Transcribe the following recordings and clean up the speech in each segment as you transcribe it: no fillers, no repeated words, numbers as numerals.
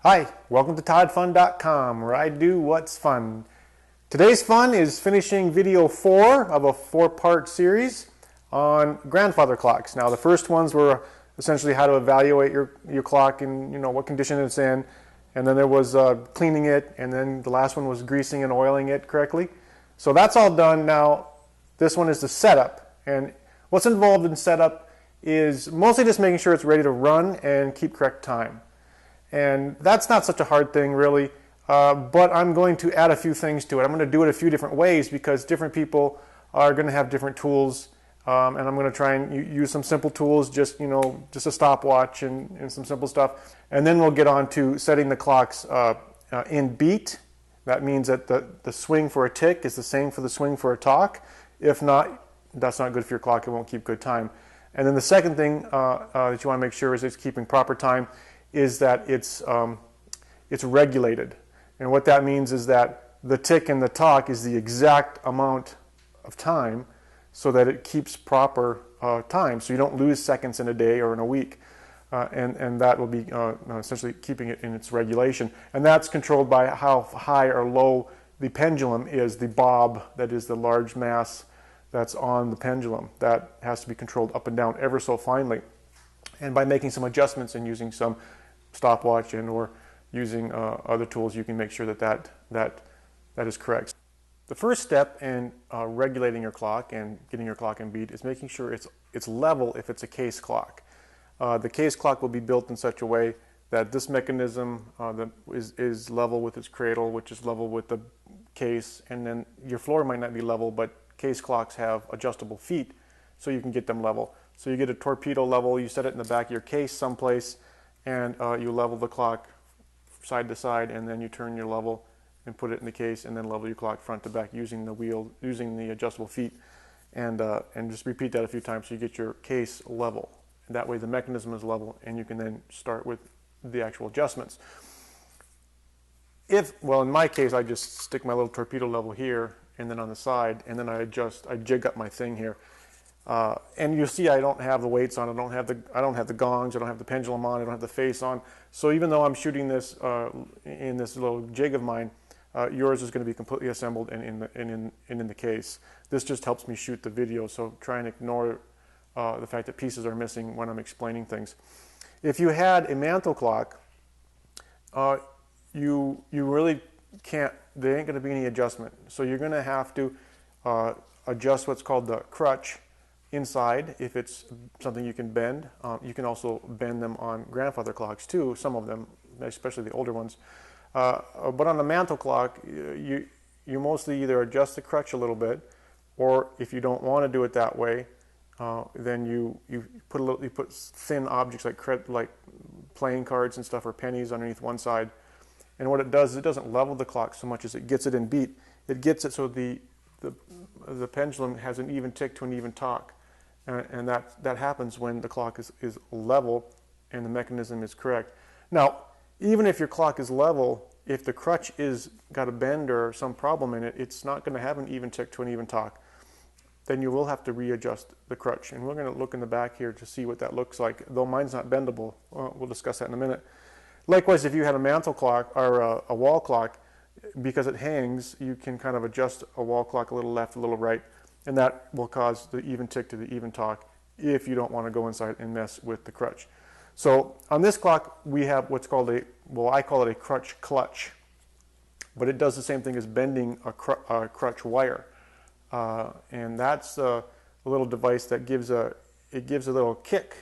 Hi, welcome to toddfun.com, where I do what's fun. Today's fun is finishing video 4 of a 4-part series on grandfather clocks. Now the first ones were essentially how to evaluate your clock and what condition it's in, and then there was cleaning it, and then the last one was greasing and oiling it correctly. So that's all done. Now this one is the setup, and what's involved in setup is mostly just making sure it's ready to run and keep correct time. And that's not such a hard thing really, but I'm going to add a few things to it. I'm going to do it a few different ways because different people are going to have different tools, and I'm going to try and use some simple tools, just a stopwatch and some simple stuff. And then we'll get on to setting the clocks in beat. That means that the swing for a tick is the same for the swing for a talk. If not, that's not good for your clock. It won't keep good time. And then the second thing that you want to make sure is it's keeping proper time is that it's regulated. And what that means is that the tick and the talk is the exact amount of time so that it keeps proper time, so you don't lose seconds in a day or in a week. And that will be essentially keeping it in its regulation. And that's controlled by how high or low the pendulum is, the bob, that is the large mass that's on the pendulum. That has to be controlled up and down ever so finely. And by making some adjustments and using some stopwatch and or using other tools, you can make sure that is correct. The first step in regulating your clock and getting your clock in beat is making sure it's level if it's a case clock. The case clock will be built in such a way that this mechanism is level with its cradle, which is level with the case, and then your floor might not be level, but case clocks have adjustable feet, so you can get them level. So you get a torpedo level, you set it in the back of your case someplace, and you level the clock side to side, and then you turn your level and put it in the case, and then level your clock front to back using the wheel, using the adjustable feet, and just repeat that a few times so you get your case level. And that way the mechanism is level, and you can then start with the actual adjustments. Well, in my case, I just stick my little torpedo level here, and then on the side, and then I jig up my thing here. And you see I don't have the weights on, I don't have the gongs, I don't have the pendulum on, I don't have the face on. So even though I'm shooting this in this little jig of mine, yours is going to be completely assembled and in the case. This just helps me shoot the video, so try and ignore the fact that pieces are missing when I'm explaining things. If you had a mantle clock, you really can't, there ain't going to be any adjustment. So you're going to have to adjust what's called the crutch inside if it's something you can bend. You can also bend them on grandfather clocks too, some of them, especially the older ones. But on a mantle clock, you mostly either adjust the crutch a little bit, or if you don't want to do it that way, then you put thin objects like playing cards and stuff, or pennies underneath one side. And what it does is it doesn't level the clock so much as it gets it in beat. It gets it so the pendulum has an even tick to an even talk. And that happens when the clock is level and the mechanism is correct. Now, even if your clock is level, if the crutch is got a bend or some problem in it, it's not going to have an even tick to an even talk. Then you will have to readjust the crutch. And we're going to look in the back here to see what that looks like, though mine's not bendable. We'll discuss that in a minute. Likewise, if you had a mantle clock or a wall clock, because it hangs, you can kind of adjust a wall clock a little left, a little right, and that will cause the even tick to the even talk if you don't want to go inside and mess with the crutch. So on this clock, we have what's called I call it a crutch clutch, but it does the same thing as bending a crutch wire. And that's a little device that gives a little kick.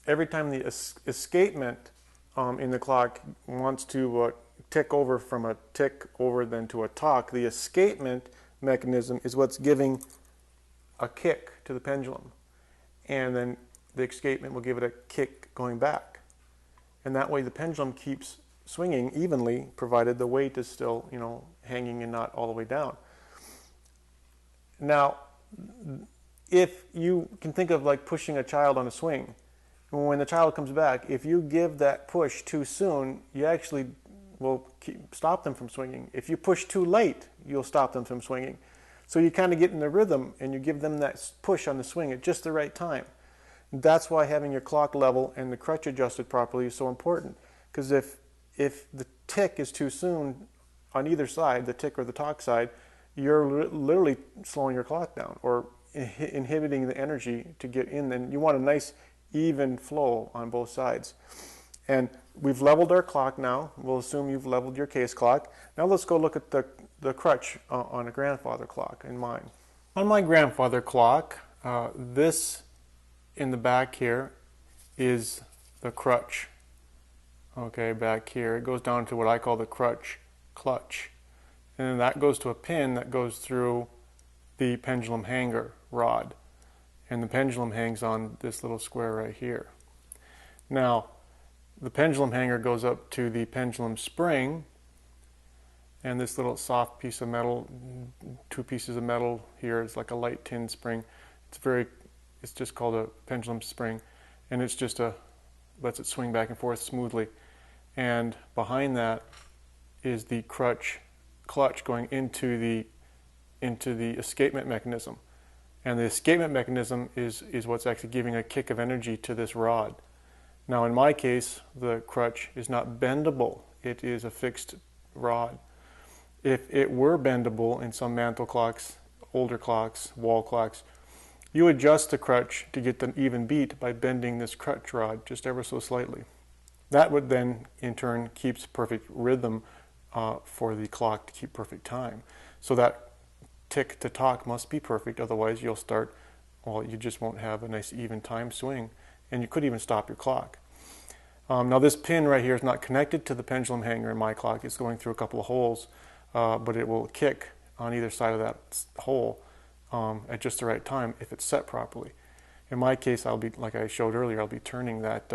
Every time the escapement in the clock wants to tick over from a tick over then to a talk, the escapement mechanism is what's giving a kick to the pendulum, and then the escapement will give it a kick going back, and that way the pendulum keeps swinging evenly, provided the weight is still hanging and not all the way down. Now, if you can think of like pushing a child on a swing, when the child comes back, if you give that push too soon, you actually will stop them from swinging. If you push too late, you'll stop them from swinging. So you kind of get in the rhythm and you give them that push on the swing at just the right time. That's why having your clock level and the crutch adjusted properly is so important. Because if if the tick is too soon on either side, the tick or the talk side, you're literally slowing your clock down or inhibiting the energy to get in. And you want a nice even flow on both sides. And we've leveled our clock now. We'll assume you've leveled your case clock. Now let's go look at the crutch on a grandfather clock in mine. On my grandfather clock, this in the back here is the crutch. Okay, back here. It goes down to what I call the crutch clutch. And then that goes to a pin that goes through the pendulum hanger rod. And the pendulum hangs on this little square right here. Now, the pendulum hanger goes up to the pendulum spring, and this little soft piece of metal, two pieces of metal here, is like a light tin spring. It's just called a pendulum spring, and it's just lets it swing back and forth smoothly. And behind that is the crutch clutch going into the escapement mechanism. And the escapement mechanism is what's actually giving a kick of energy to this rod. Now in my case, the crutch is not bendable. It is a fixed rod. If it were bendable in some mantle clocks, older clocks, wall clocks, you adjust the crutch to get an even beat by bending this crutch rod just ever so slightly. That would then, in turn, keeps perfect rhythm for the clock to keep perfect time. So that tick to talk must be perfect, otherwise you just won't have a nice even time swing, and you could even stop your clock. Now this pin right here is not connected to the pendulum hanger in my clock. It's going through a couple of holes, but it will kick on either side of that hole at just the right time if it's set properly. In my case, I'll be, like I showed earlier, I'll be turning that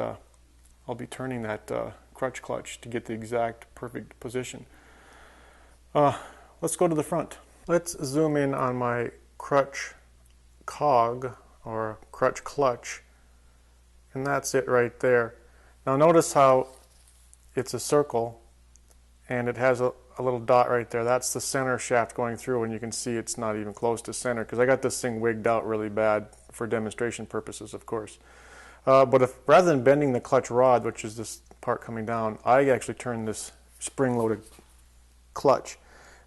crutch clutch to get the exact perfect position. Let's go to the front. Let's zoom in on my crutch cog or crutch clutch, and that's it right there. Now notice how it's a circle and it has a little dot right there. That's the center shaft going through, and you can see it's not even close to center because I got this thing wigged out really bad for demonstration purposes, of course. But rather than bending the clutch rod, which is this part coming down, I actually turn this spring-loaded clutch.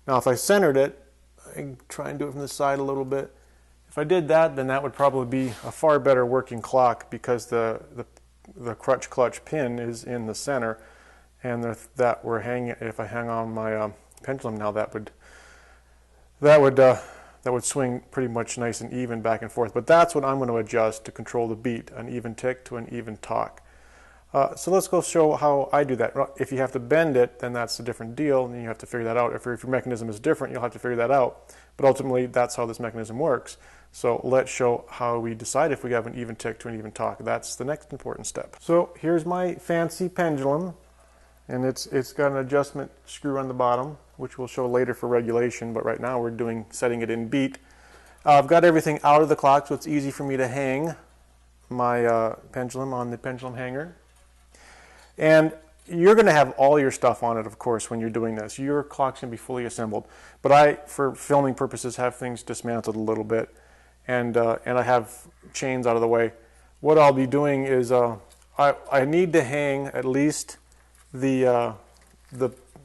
Now if I centered it, I can try and do it from the side a little bit. If I did that, then that would probably be a far better working clock because the crutch clutch pin is in the center, and if I hang on my pendulum now, that would swing pretty much nice and even back and forth. But that's what I'm going to adjust to control the beat, an even tick to an even talk. So let's go show how I do that. If you have to bend it, then that's a different deal, and you have to figure that out. If your mechanism is different, you'll have to figure that out. But ultimately, that's how this mechanism works. So let's show how we decide if we have an even tick to an even talk. That's the next important step. So here's my fancy pendulum, and it's got an adjustment screw on the bottom, which we'll show later for regulation, but right now we're setting it in beat. I've got everything out of the clock, so it's easy for me to hang my pendulum on the pendulum hanger. And you're going to have all your stuff on it, of course, when you're doing this. Your clock's going to be fully assembled. But I, for filming purposes, have things dismantled a little bit, and I have chains out of the way. What I'll be doing is I need to hang at least the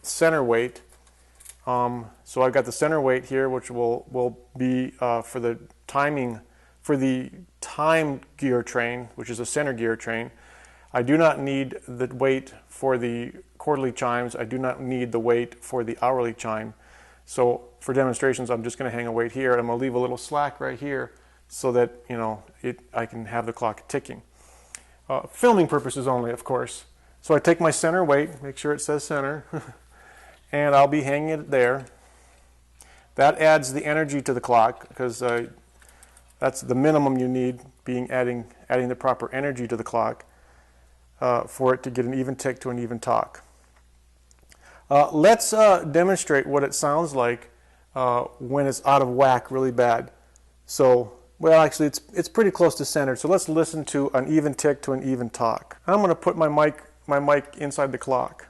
center weight. So I've got the center weight here, which will be for the timing, for the time gear train, which is a center gear train. I do not need the weight for the quarterly chimes. I do not need the weight for the hourly chime. So for demonstrations, I'm just going to hang a weight here. I'm going to leave a little slack right here so that I can have the clock ticking. Filming purposes only, of course. So I take my center weight, make sure it says center, and I'll be hanging it there. That adds the energy to the clock because that's the minimum you need, adding the proper energy to the clock. For it to get an even tick to an even talk. Let's demonstrate what it sounds like when it's out of whack really bad. So, well, actually, it's pretty close to center. So let's listen to an even tick to an even talk. I'm going to put my mic inside the clock.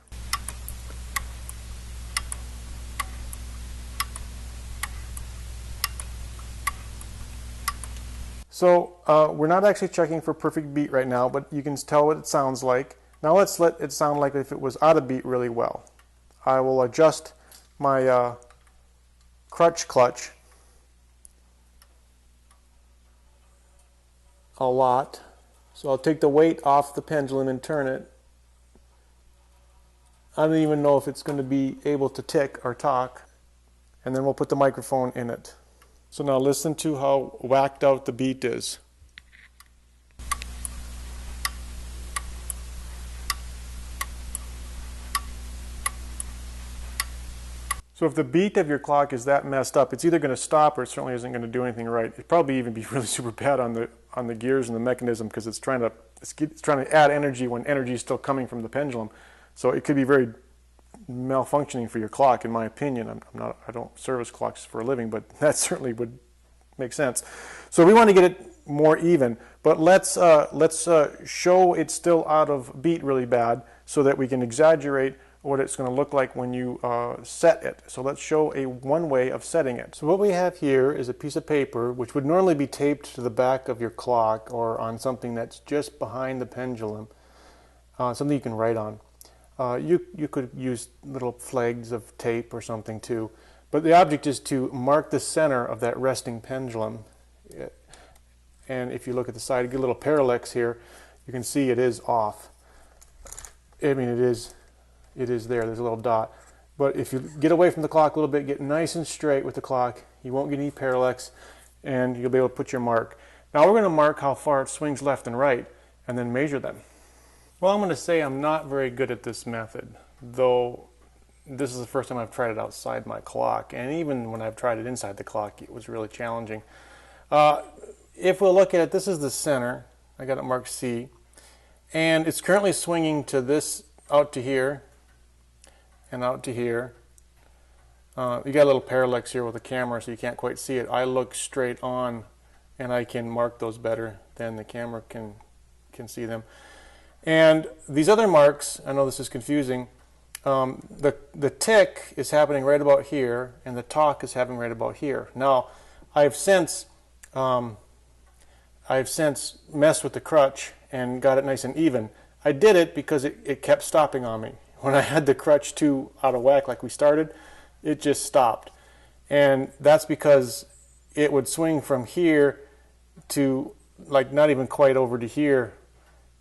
So we're not actually checking for perfect beat right now, but you can tell what it sounds like. Now let's let it sound like if it was out of beat really well. I will adjust my crutch clutch a lot. So I'll take the weight off the pendulum and turn it. I don't even know if it's going to be able to tick or talk. And then we'll put the microphone in it. So now listen to how whacked out the beat is. So if the beat of your clock is that messed up, it's either going to stop or it certainly isn't going to do anything right. It'd probably even be really super bad on the gears and the mechanism, because it's trying to add energy when energy is still coming from the pendulum. So it could be very malfunctioning for your clock, in my opinion. I don't service clocks for a living, but that certainly would make sense. So we want to get it more even, but let's show it's still out of beat really bad so that we can exaggerate what it's going to look like when you set it. So let's show one way of setting it. So what we have here is a piece of paper which would normally be taped to the back of your clock or on something that's just behind the pendulum, something you can write on. You could use little flags of tape or something too, but the object is to mark the center of that resting pendulum. And if you look at the side, get a little parallax here, you can see it is off. I mean, it is there, there's a little dot. But if you get away from the clock a little bit, get nice and straight with the clock, you won't get any parallax, and you'll be able to put your mark. Now we're going to mark how far it swings left and right, and then measure them. Well, I'm going to say I'm not very good at this method, though this is the first time I've tried it outside my clock, and even when I've tried it inside the clock, it was really challenging. If we'll look at it, this is the center. I got it marked C, and it's currently swinging to this, out to here, and out to here. You got a little parallax here with the camera, so you can't quite see it. I look straight on, and I can mark those better than the camera can see them. And these other marks, I know this is confusing. The tick is happening right about here, and the talk is happening right about here. Now, I've since messed with the crutch and got it nice and even. I did it because it kept stopping on me. When I had the crutch too out of whack like we started, it just stopped. And that's because it would swing from here to like not even quite over to here.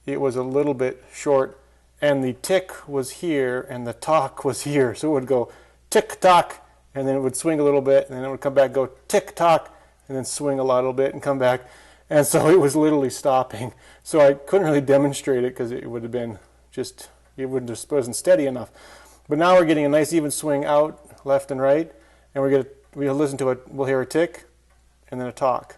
It was a little bit short, and the tick was here and the talk was here. So it would go tick tock, and then it would swing a little bit, and then it would come back, go tick tock, and then swing a little bit and come back. And so it was literally stopping. So I couldn't really demonstrate it because it would have been just, it wasn't steady enough. But now we're getting a nice even swing out, left and right, and we'll listen to it. We'll hear a tick and then a talk.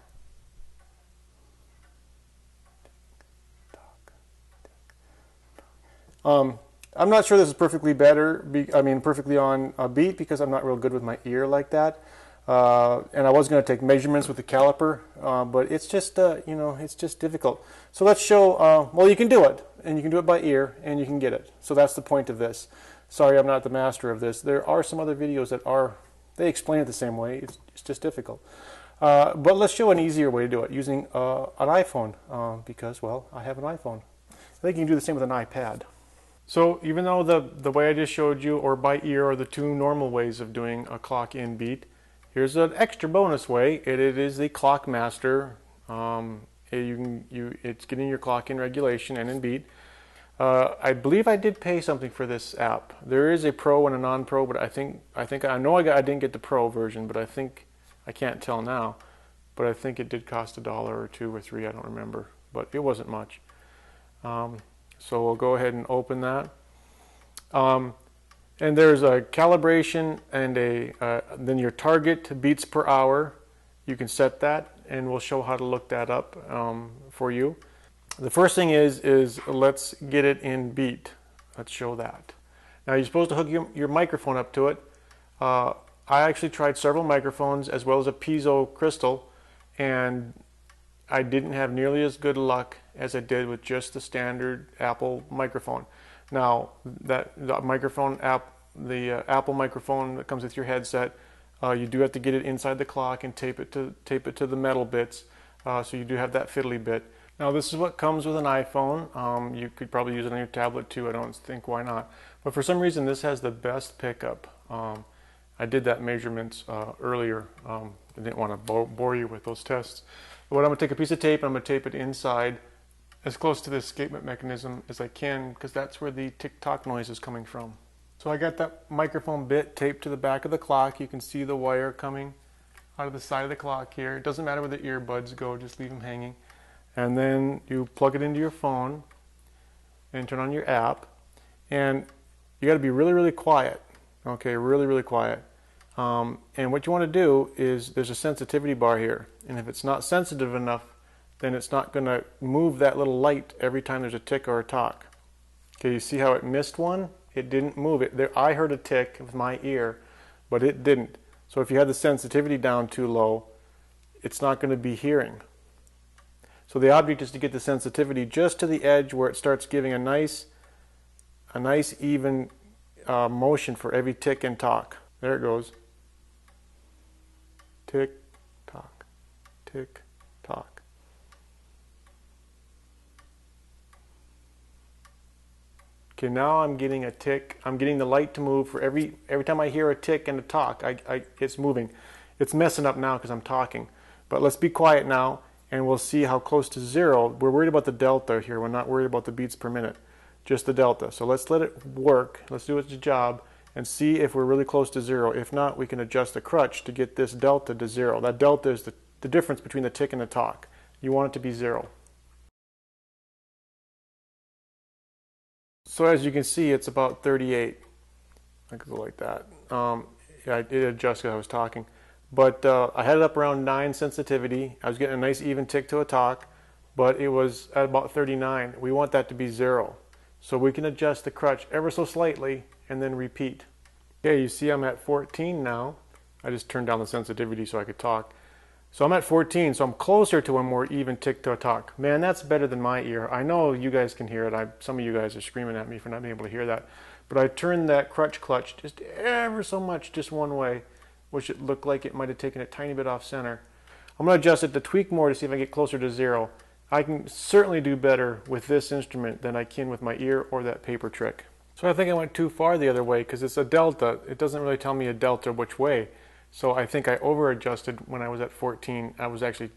I'm not sure this is perfectly perfectly on a beat, because I'm not real good with my ear like that. And I was going to take measurements with the caliper, but it's just, it's just difficult. So let's show, well, you can do it, and you can do it by ear, and you can get it. So that's the point of this. Sorry, I'm not the master of this. There are some other videos that they explain it the same way. It's just difficult. But let's show an easier way to do it using an iPhone, because, well, I have an iPhone. I think you can do the same with an iPad. So even though the way I just showed you, or by ear, are the two normal ways of doing a clock in beat, here's an extra bonus way. It is the Clock Master. It's getting your clock in regulation and in beat. I believe I did pay something for this app. There is a pro and a non-pro, but I know I didn't get the pro version, but I can't tell now. But I think it did cost $1 or $2 or $3. I don't remember, but it wasn't much. So we'll go ahead and open that. And there's a calibration and then your target beats per hour. You can set that, and we'll show how to look that up for you. The first thing is let's get it in beat. Let's show that. Now you're supposed to hook your microphone up to it. I actually tried several microphones as well as a piezo crystal, and I didn't have nearly as good luck as I did with just the standard Apple microphone. Now, the microphone app, the Apple microphone that comes with your headset, you do have to get it inside the clock and tape it to the metal bits. So you do have that fiddly bit. Now this is what comes with an iPhone. You could probably use it on your tablet too. I don't think why not. But for some reason this has the best pickup. I did that measurements earlier. I didn't want to bore you with those tests. But I'm going to take a piece of tape and I'm going to tape it inside as close to the escapement mechanism as I can, because that's where the tick-tock noise is coming from. So I got that microphone bit taped to the back of the clock. You can see the wire coming out of the side of the clock here. It doesn't matter where the earbuds go, just leave them hanging. And then you plug it into your phone and turn on your app. And you got to be really, really quiet. Okay, really, really quiet. And what you want to do is, there's a sensitivity bar here. And if it's not sensitive enough, then it's not going to move that little light every time there's a tick or a tock. Okay, you see how it missed one? It didn't move it. There, I heard a tick with my ear, but it didn't. So if you had the sensitivity down too low, it's not going to be hearing. So the object is to get the sensitivity just to the edge where it starts giving a nice even motion for every tick and tock. There it goes. Tick, tock, tick, tock. Okay, now I'm getting a tick. I'm getting the light to move for every time I hear a tick and a tock. It's moving. It's messing up now because I'm talking. But let's be quiet now, and we'll see how close to zero. We're worried about the delta here. We're not worried about the beats per minute, just the delta. So let's let it work. Let's do its job and see if we're really close to zero. If not, we can adjust the crutch to get this delta to zero. That delta is the difference between the tick and the tock. You want it to be zero. So as you can see, it's about 38. I could go like that. Yeah, I did adjust because I was talking. But I had it up around 9 sensitivity. I was getting a nice even tick to a tock, but it was at about 39. We want that to be 0. So we can adjust the crutch ever so slightly and then repeat. Okay, you see I'm at 14 now. I just turned down the sensitivity so I could talk. So I'm at 14, so I'm closer to a more even tick to a tock. Man, that's better than my ear. I know you guys can hear it. Some of you guys are screaming at me for not being able to hear that. But I turned that crutch clutch just ever so much, just one way, which it looked like it might have taken a tiny bit off center. I'm going to adjust it to tweak more to see if I get closer to 0. I can certainly do better with this instrument than I can with my ear or that paper trick. So I think I went too far the other way because it's a delta. It doesn't really tell me a delta which way. So I think I over-adjusted when I was at 14. I was actually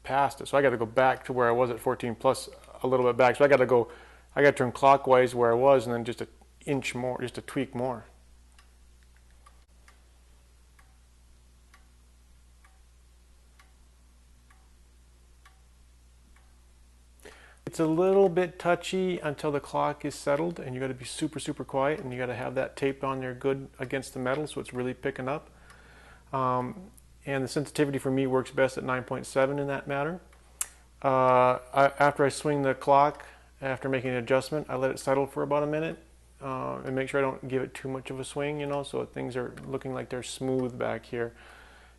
past it. So I got to go back to where I was at 14 plus a little bit back. So I got to turn clockwise where I was and then just an inch more, just a tweak more. It's a little bit touchy until the clock is settled, and you got to be super, super quiet, and you got to have that taped on there good against the metal so it's really picking up. And the sensitivity for me works best at 9.7 in that matter. After I swing the clock, after making an adjustment, I let it settle for about a minute and make sure I don't give it too much of a swing, you know, so things are looking like they're smooth back here.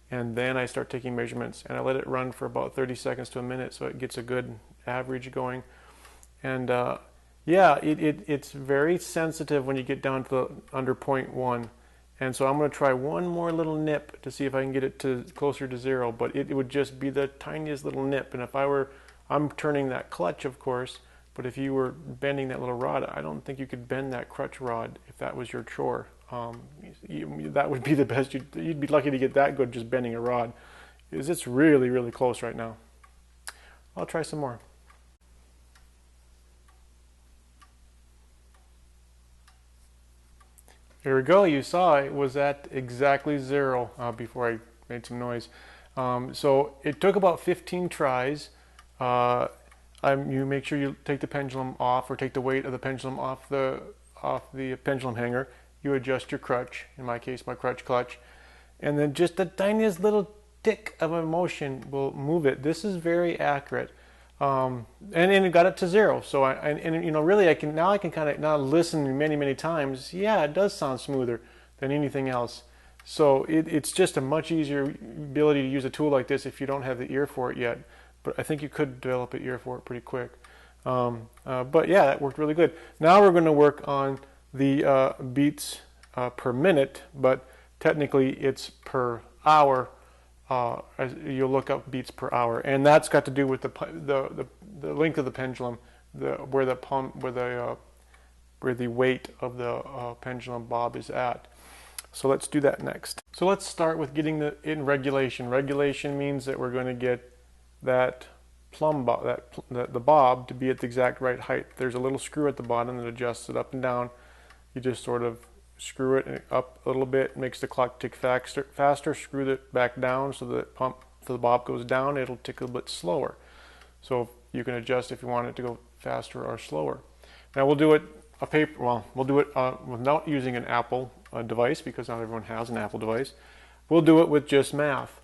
And then I start taking measurements, and I let it run for about 30 seconds to a minute so it gets a good average going. And yeah, it's very sensitive when you get down to under 0.1. And so I'm going to try one more little nip to see if I can get it to closer to 0, but it would just be the tiniest little nip. And if I'm turning that clutch, of course, but if you were bending that little rod, I don't think you could bend that crutch rod if that was your chore. That would be the best. You'd be lucky to get that good just bending a rod. It's really, really close right now. I'll try some more. Here we go. You saw it was at exactly 0 before I made some noise. So it took about 15 tries. You make sure you take the pendulum off, or take the weight of the pendulum off the pendulum hanger. You adjust your crutch, in my case my crutch clutch, and then just the tiniest little tick of a motion will move it. This is very accurate. And it got it to 0. So you know, really I can kind of now listen many times. Yeah, it does sound smoother than anything else. So it's just a much easier ability to use a tool like this if you don't have the ear for it yet. But I think you could develop an ear for it pretty quick. But yeah, that worked really good. Now we're going to work on the beats per minute, but technically it's per hour. as you'll look up beats per hour, and that's got to do with the length of the pendulum, where the weight of the pendulum bob is at. So let's do that next. So let's start with getting in regulation. Regulation means that we're going to get that plumb bob, the bob, to be at the exact right height. There's a little screw at the bottom that adjusts it up and down. You just sort of screw it up a little bit, makes the clock tick faster. Screw it back down so that the bob goes down. It'll tick a bit slower. So you can adjust if you want it to go faster or slower. Now we'll do it we'll do it without using an Apple device, because not everyone has an Apple device. We'll do it with just math.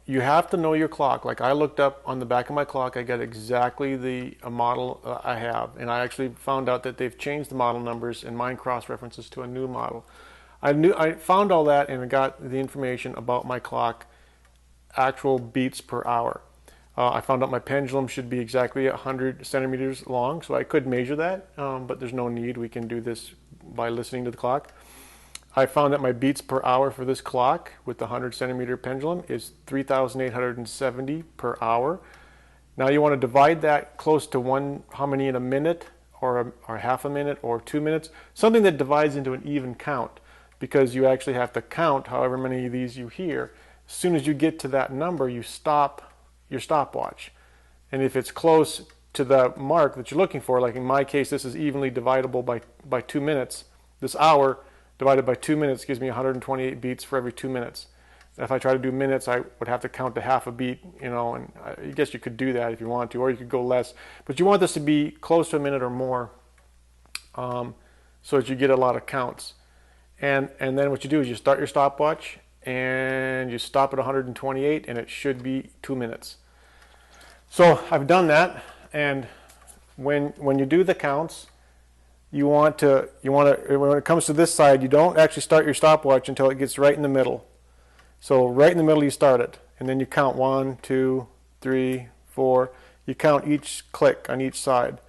You have to know your clock. Like I looked up on the back of my clock, I got exactly the model I have, and I actually found out that they've changed the model numbers, and mine cross-references to a new model. I found all that, and I got the information about my clock, actual beats per hour. I found out my pendulum should be exactly 100 centimeters long, so I could measure that, but there's no need. We can do this by listening to the clock. I found that my beats per hour for this clock with the 100 centimeter pendulum is 3,870 per hour. Now you want to divide that close to how many in a minute, or half a minute, or 2 minutes, something that divides into an even count, because you actually have to count however many of these you hear. As soon as you get to that number, you stop your stopwatch. And if it's close to the mark that you're looking for, like in my case, this is evenly dividable by 2 minutes. This hour divided by 2 minutes gives me 128 beats for every 2 minutes. If I try to do minutes, I would have to count to half a beat, and I guess you could do that if you want to, or you could go less. But you want this to be close to a minute or more, so that you get a lot of counts. And then what you do is you start your stopwatch, and you stop at 128, and it should be 2 minutes. So I've done that, and when you do the counts, you want to when it comes to this side, you don't actually start your stopwatch until it gets right in the middle. So right in the middle you start it, and then you count 1, 2, 3, 4. You count each click on each side.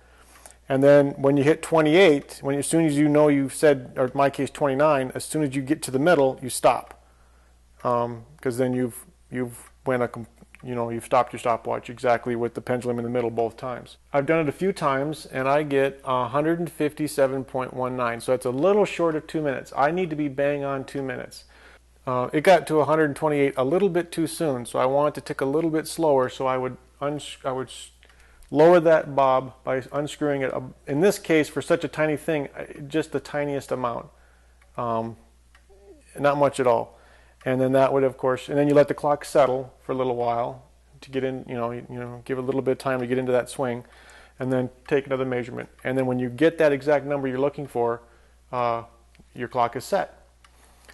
And then when you hit 28, as soon as you know you've said, or in my case 29, as soon as you get to the middle, you stop. Because then you've stopped your stopwatch exactly with the pendulum in the middle both times. I've done it a few times, and I get 157.19, so it's a little short of 2 minutes. I need to be bang on 2 minutes. It got to 128 a little bit too soon, so I want it to tick a little bit slower, so I would lower that bob by unscrewing it. In this case, for such a tiny thing, just the tiniest amount, not much at all. And then that would, of course, and then you let the clock settle for a little while to get in, give it a little bit of time to get into that swing, and then take another measurement. And then when you get that exact number you're looking for, your clock is set.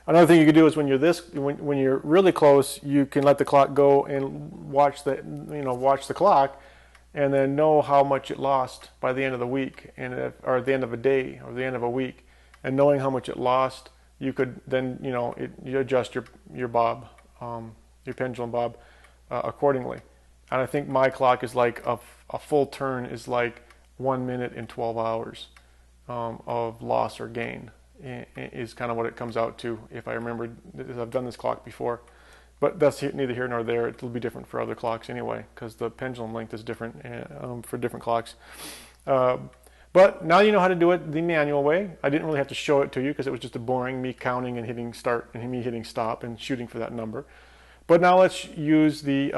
Another thing you can do is when you're really close, you can let the clock go and watch the clock, and then know how much it lost by the end of the week, or the end of a day, or the end of a week, and knowing how much it lost, you could then you adjust your bob, your pendulum bob, accordingly. And I think my clock is like a full turn is like 1 minute and 12 hours of loss or gain, is kind of what it comes out to, if I remember. I've done this clock before, but that's neither here nor there. It'll be different for other clocks anyway, because the pendulum length is different for different clocks. But now you know how to do it the manual way. I didn't really have to show it to you, because it was just boring, me counting and hitting start and me hitting stop and shooting for that number. But now let's use the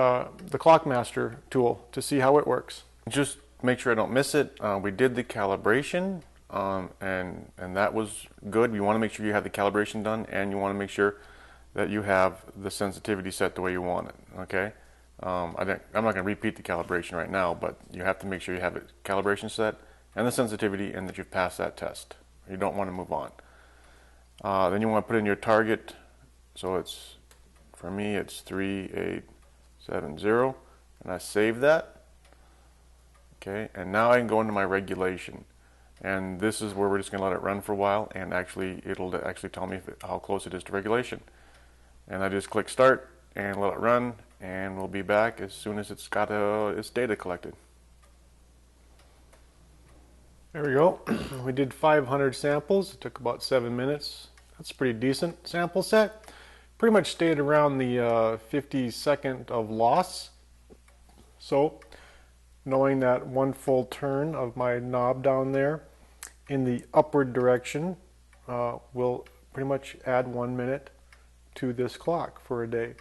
Clockmaster tool to see how it works. Just make sure I don't miss it. We did the calibration, and that was good. You want to make sure you have the calibration done, and you want to make sure that you have the sensitivity set the way you want it. Okay. I'm not going to repeat the calibration right now, but you have to make sure you have it calibration set and the sensitivity, and that you've passed that test. You don't want to move on. Then you want to put in your target. So for me it's 3870, and I save that. Okay, and now I can go into my regulation, and this is where we're just going to let it run for a while, and it'll actually tell me how close it is to regulation. And I just click start and let it run, and we'll be back as soon as it's got its data collected. There we go. We did 500 samples. It took about 7 minutes. That's a pretty decent sample set. pretty much stayed around the 50-second of loss. So knowing that one full turn of my knob down there in the upward direction will pretty much add 1 minute to this clock for a day.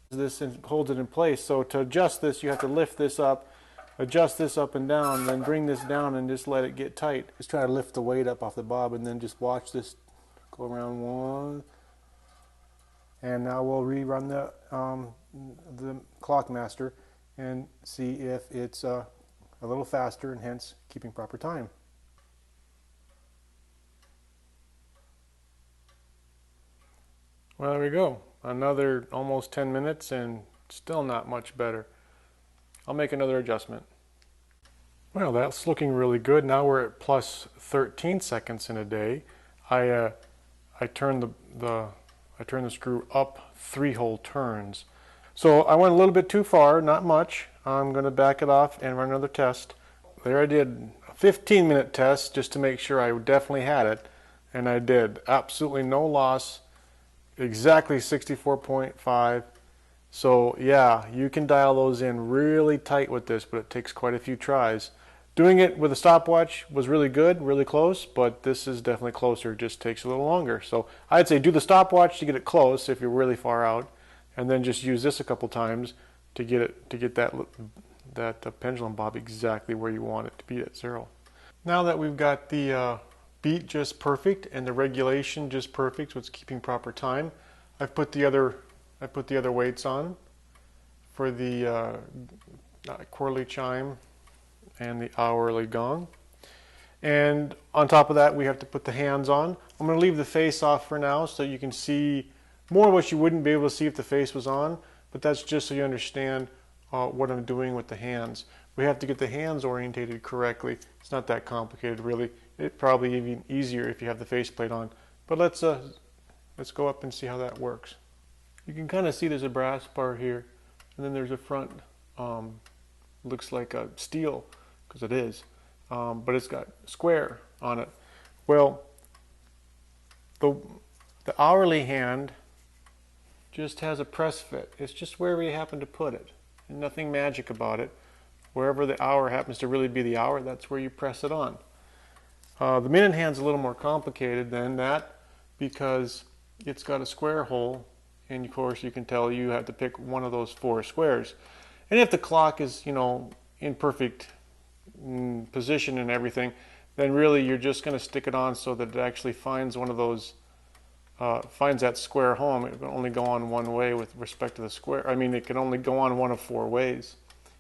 This holds it in place, so to adjust this you have to lift this up, adjust this up and down, then bring this down and just let it get tight. Just try to lift the weight up off the bob and then just watch this go around one. And now we'll rerun the clock master and see if it's a little faster and hence keeping proper time. Well, there we go. Another almost 10 minutes and still not much better. I'll make another adjustment. Well, that's looking really good. Now we're at plus 13 seconds in a day. I turned the screw up 3 whole turns. So I went a little bit too far, not much. I'm going to back it off and run another test. There I did a 15-minute test just to make sure I definitely had it, and I did. Absolutely no loss. Exactly 64.5. So yeah, you can dial those in really tight with this, but it takes quite a few tries. Doing it with a stopwatch was really good, really close, but this is definitely closer. It just takes a little longer. So I'd say do the stopwatch to get it close if you're really far out, and then just use this a couple times to get that pendulum bob exactly where you want it to be at 0. Now that we've got the beat just perfect and the regulation just perfect, so it's keeping proper time, I put the other weights on for the quarterly chime and the hourly gong. And on top of that, we have to put the hands on. I'm going to leave the face off for now so you can see more of what you wouldn't be able to see if the face was on, but that's just so you understand what I'm doing with the hands. We have to get the hands orientated correctly. It's not that complicated, really. It's probably even easier if you have the faceplate on. But let's go up and see how that works. You can kind of see there's a brass part here, and then there's a front, looks like a steel, because it is, but it's got square on it. Well, the hourly hand just has a press fit. It's just wherever you happen to put it. And nothing magic about it. Wherever the hour happens to really be the hour, that's where you press it on. The minute hand's a little more complicated than that because it's got a square hole, and of course you can tell you have to pick one of those 4 squares. And if the clock is, in perfect position and everything, then really you're just going to stick it on so that it actually finds one of those, finds that square home. It can only go on one way with respect to the square. I mean, it can only go on one of 4 ways.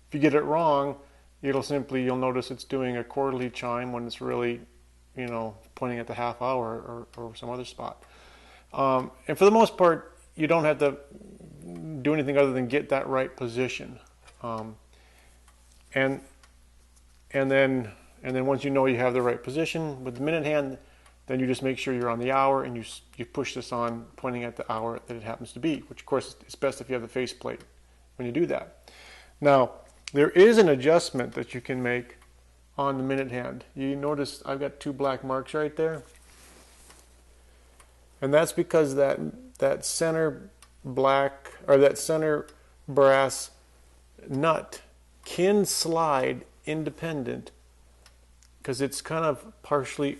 If you get it wrong, you'll notice it's doing a quarterly chime when it's really, pointing at the half hour or some other spot. And for the most part, you don't have to do anything other than get that right position. And then once you know you have the right position with the minute hand, then you just make sure you're on the hour and you push this on pointing at the hour that it happens to be, which of course is best if you have the faceplate when you do that. Now, there is an adjustment that you can make on the minute hand. You notice I've got 2 black marks right there. And that's because that center black, or that center brass nut can slide independent because it's kind of partially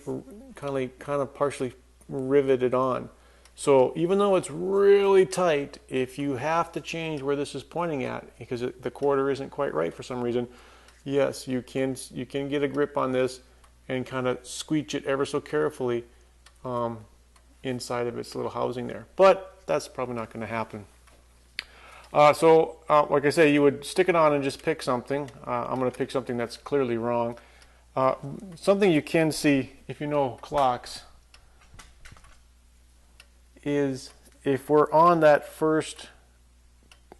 riveted on. So even though it's really tight, if you have to change where this is pointing at because the quarter isn't quite right for some reason, yes, you can get a grip on this and kind of squeeze it ever so carefully inside of its little housing there. But that's probably not going to happen. Like I say, you would stick it on and just pick something. I'm going to pick something that's clearly wrong. Something you can see if you know clocks is if we're on that first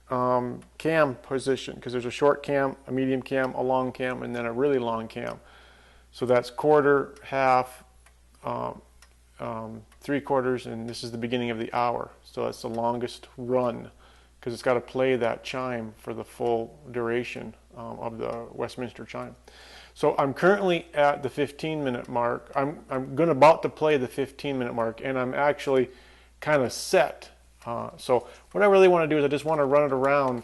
cam position, because there's a short cam, a medium cam, a long cam, and then a really long cam. So that's quarter, half, 3/4, and this is the beginning of the hour. So that's the longest run because it's got to play that chime for the full duration of the Westminster chime. So I'm currently at the 15-minute mark. I'm about to play the 15-minute mark, and I'm actually kind of set So what I really want to do is I just want to run it around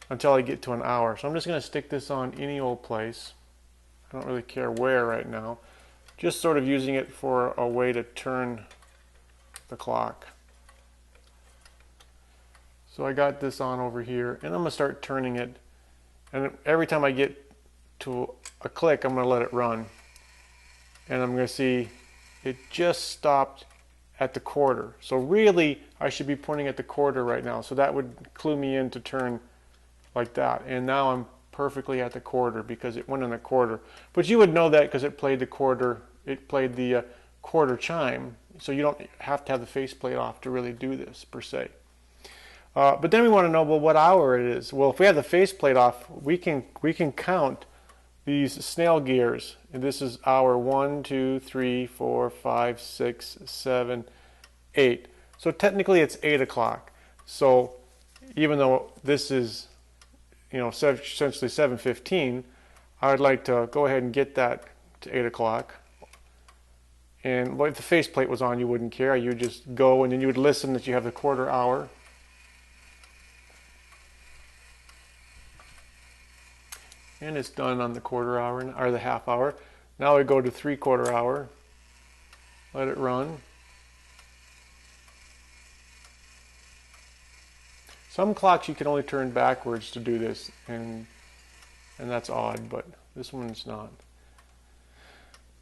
until I get to an hour. So I'm just going to stick this on any old place. I don't really care where right now. Just sort of using it for a way to turn the clock. So I got this on over here, and I'm going to start turning it. And every time I get to a click, I'm going to let it run. And I'm going to see it just stopped at the quarter. So really, I should be pointing at the quarter right now. So that would clue me in to turn like that. And now I'm perfectly at the quarter because it went in the quarter. But you would know that because it played the quarter. It played the quarter chime. So you don't have to have the faceplate off to really do this per se. But then we want to know, well, what hour it is. Well, if we have the faceplate off, we can count these snail gears. And this is hour 1, 2, 3, 4, 5, 6, 7, 8. So technically it's 8 o'clock. So even though this is, essentially 7:15, I would like to go ahead and get that to 8 o'clock. And if the faceplate was on, you wouldn't care. You would just go and then you would listen that you have the quarter hour. And it's done on the quarter hour, or the half hour. Now we go to 3/4 hour. Let it run. Some clocks you can only turn backwards to do this, and that's odd, but this one's not.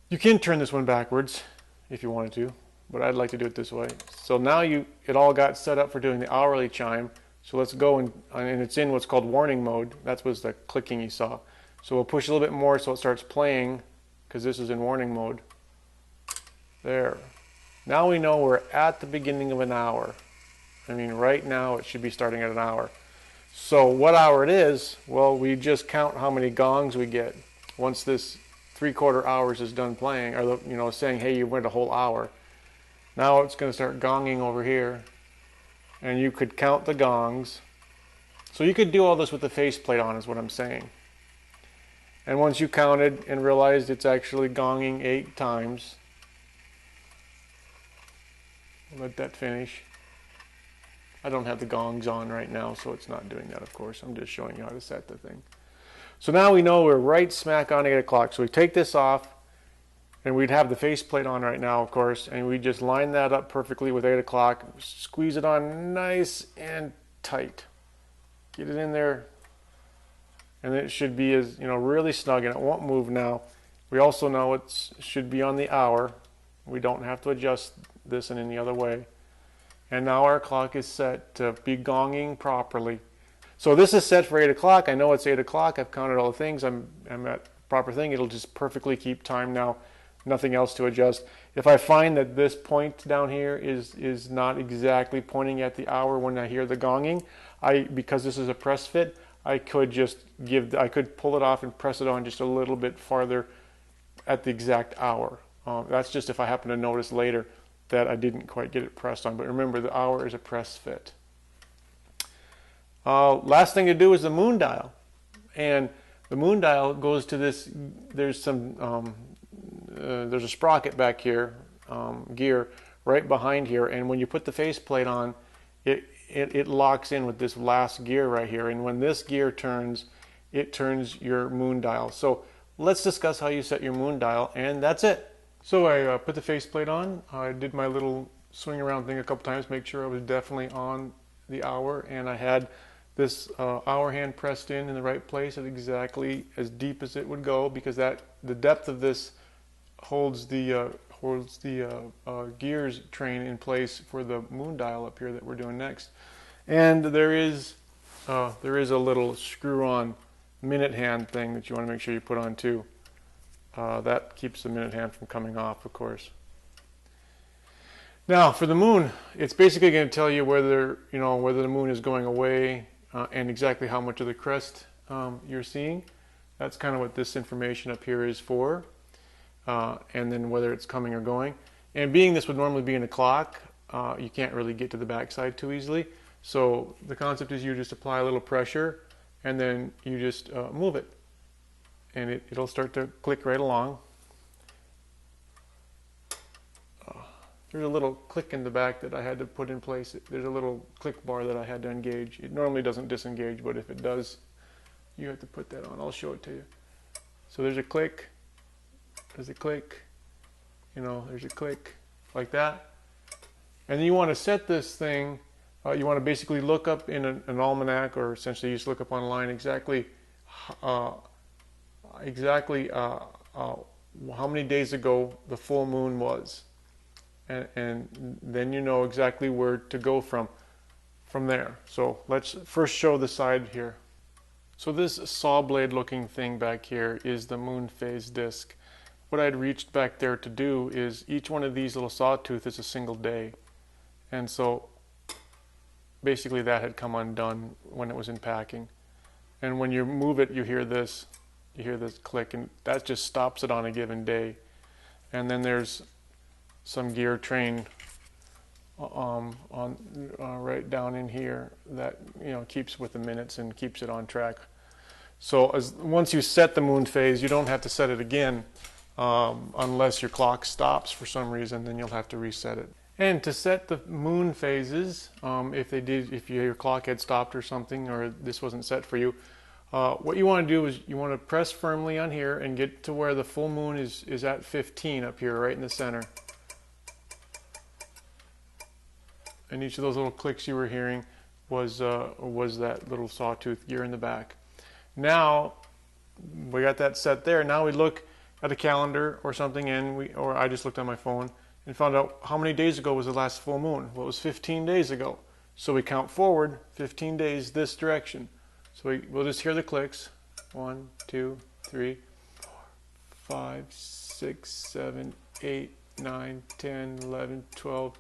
You can turn this one backwards if you wanted to, but I'd like to do it this way. So now it all got set up for doing the hourly chime. So let's go and it's in what's called warning mode. That was the clicking you saw. So we'll push a little bit more so it starts playing because this is in warning mode. There. Now we know we're at the beginning of an hour. I mean, right now it should be starting at an hour. So what hour it is, well, we just count how many gongs we get once this 3/4 hours is done playing, or saying, hey, you went a whole hour. Now it's going to start gonging over here. And you could count the gongs. So you could do all this with the faceplate on, is what I'm saying. And once you counted and realized it's actually gonging 8 times, let that finish. I don't have the gongs on right now, so it's not doing that, of course. I'm just showing you how to set the thing. So now we know we're right smack on 8 o'clock. So we take this off, and we'd have the faceplate on right now, of course, and we just line that up perfectly with 8 o'clock, squeeze it on nice and tight. Get it in there, and it should be as really snug, and it won't move now. We also know it should be on the hour. We don't have to adjust this in any other way. And now our clock is set to be gonging properly. So this is set for 8 o'clock. I know it's 8 o'clock. I've counted all the things. I'm at the proper thing. It'll just perfectly keep time now. Nothing else to adjust. If I find that this point down here is not exactly pointing at the hour when I hear the gonging, because this is a press fit, I could pull it off and press it on just a little bit farther at the exact hour. That's just if I happen to notice later that I didn't quite get it pressed on. But remember, the hour is a press fit. Last thing to do is the moon dial. And the moon dial goes to this, there's a sprocket back here, gear right behind here, and when you put the faceplate on, it locks in with this last gear right here, and when this gear turns, it turns your moon dial. So let's discuss how you set your moon dial, and that's it. So I put the faceplate on. I did my little swing around thing a couple times, make sure I was definitely on the hour, and I had this hour hand pressed in the right place at exactly as deep as it would go, because the depth of this holds the gears train in place for the moon dial up here that we're doing next. And there is a little screw-on minute hand thing that you want to make sure you put on too. That keeps the minute hand from coming off, of course. Now for the moon, it's basically going to tell you whether the moon is going away and exactly how much of the crest you're seeing. That's kind of what this information up here is for. And then whether it's coming or going. And being this would normally be in a clock, you can't really get to the backside too easily. So the concept is you just apply a little pressure and then you just move it. And it'll start to click right along. there's a little click in the back that I had to put in place. There's a little click bar that I had to engage. It normally doesn't disengage, but if it does, you have to put that on. I'll show it to you. So there's a click, there's a click, you know, there's a click like that. And then you want to set this thing, you want to basically look up in an almanac, or essentially you just look up online exactly how many days ago the full moon was. And then you know exactly where to go from there. So let's first show the side here. So this saw blade looking thing back here is the moon phase disc. What I'd reached back there to do is each one of these little sawtooth is a single day. And so basically that had come undone when it was in packing. And when you move it, you hear this click, and that just stops it on a given day. And then there's some gear train right down in here that, you know, keeps with the minutes and keeps it on track. So once you set the moon phase, you don't have to set it again unless your clock stops for some reason. Then you'll have to reset it. And to set the moon phases, if your clock had stopped or something, or this wasn't set for you, what you want to do is you want to press firmly on here and get to where the full moon is at 15 up here, right in the center. And each of those little clicks you were hearing was that little sawtooth gear in the back. Now we got that set there. Now we look at a calendar or something, or I just looked on my phone and found out how many days ago was the last full moon. Well, it was 15 days ago. So we count forward 15 days this direction. So we'll just hear the clicks. 1, 2, 3, 4, 5, 6, 7, 8, 9, 10, 11, 12,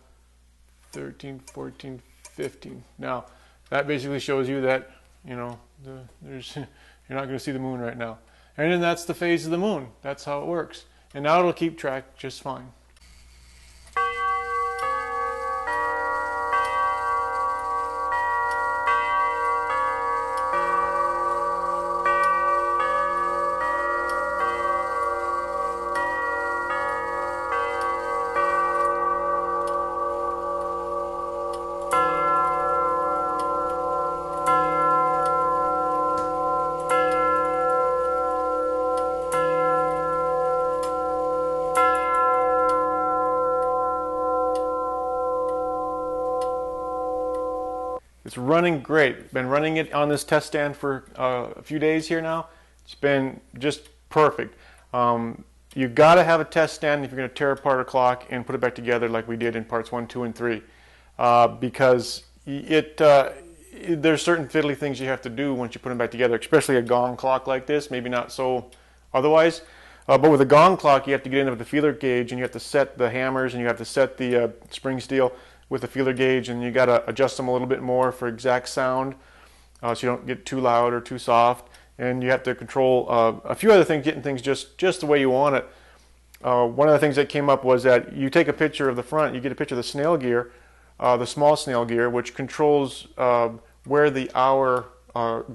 13, 14, 15. Now, that basically shows you that, you know, you're not going to see the moon right now. And then that's the phase of the moon. That's how it works. And now it'll keep track just fine. It's running great. Been running it on this test stand for a few days here now. It's been just perfect. You've got to have a test stand if you're going to tear apart a clock and put it back together like we did in parts 1, 2, and 3. Because there's certain fiddly things you have to do once you put them back together, especially a gong clock like this, maybe not so otherwise. But with a gong clock, you have to get in with the feeler gauge, and you have to set the hammers, and you have to set the spring steel with the feeler gauge, and you got to adjust them a little bit more for exact sound, so you don't get too loud or too soft. And you have to control a few other things, getting things just the way you want it. One of the things that came up was that you take a picture of the front, you get a picture of the snail gear, the small snail gear, which controls where the hour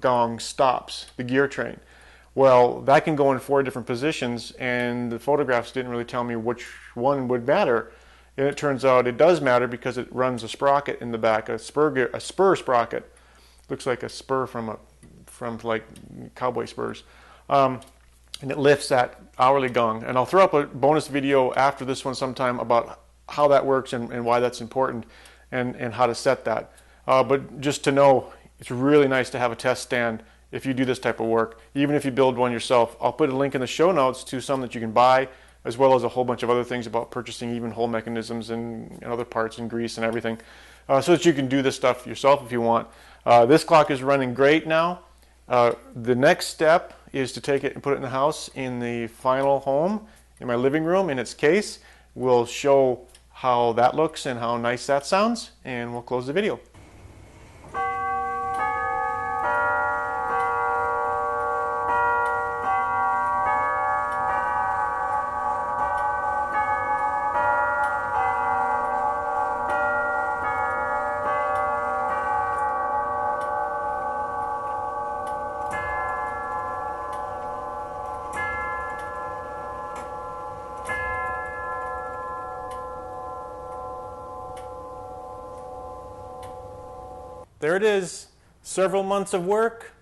gong stops, the gear train. Well, that can go in 4 different positions, and the photographs didn't really tell me which one would matter. And it turns out it does matter because it runs a sprocket in the back, a spur sprocket. Looks like a spur from like cowboy spurs. And it lifts that hourly gong. And I'll throw up a bonus video after this one sometime about how that works and why that's important and how to set that. But just to know, it's really nice to have a test stand if you do this type of work, even if you build one yourself. I'll put a link in the show notes to some that you can buy, as well as a whole bunch of other things about purchasing even whole mechanisms and other parts and grease and everything, so that you can do this stuff yourself if you want. This clock is running great now. The next step is to take it and put it in the house in the final home, in my living room, in its case. We'll show how that looks and how nice that sounds, and we'll close the video. there it is. Several months of work,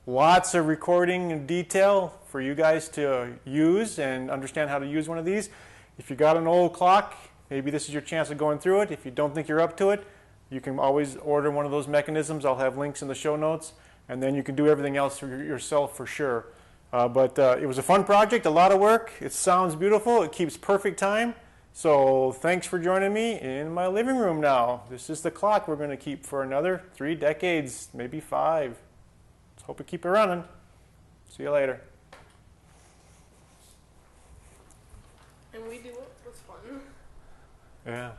lots of recording in detail for you guys to use and understand how to use one of these. If you got an old clock, maybe this is your chance of going through it. If you don't think you're up to it, you can always order one of those mechanisms. I'll have links in the show notes, and then you can do everything else for yourself for sure. But it was a fun project, a lot of work. It sounds beautiful. It keeps perfect time. So thanks for joining me in my living room now. This is the clock we're going to keep for another 3 decades, maybe 5. Let's hope we keep it running. See you later. And we do it. It was fun. Yeah.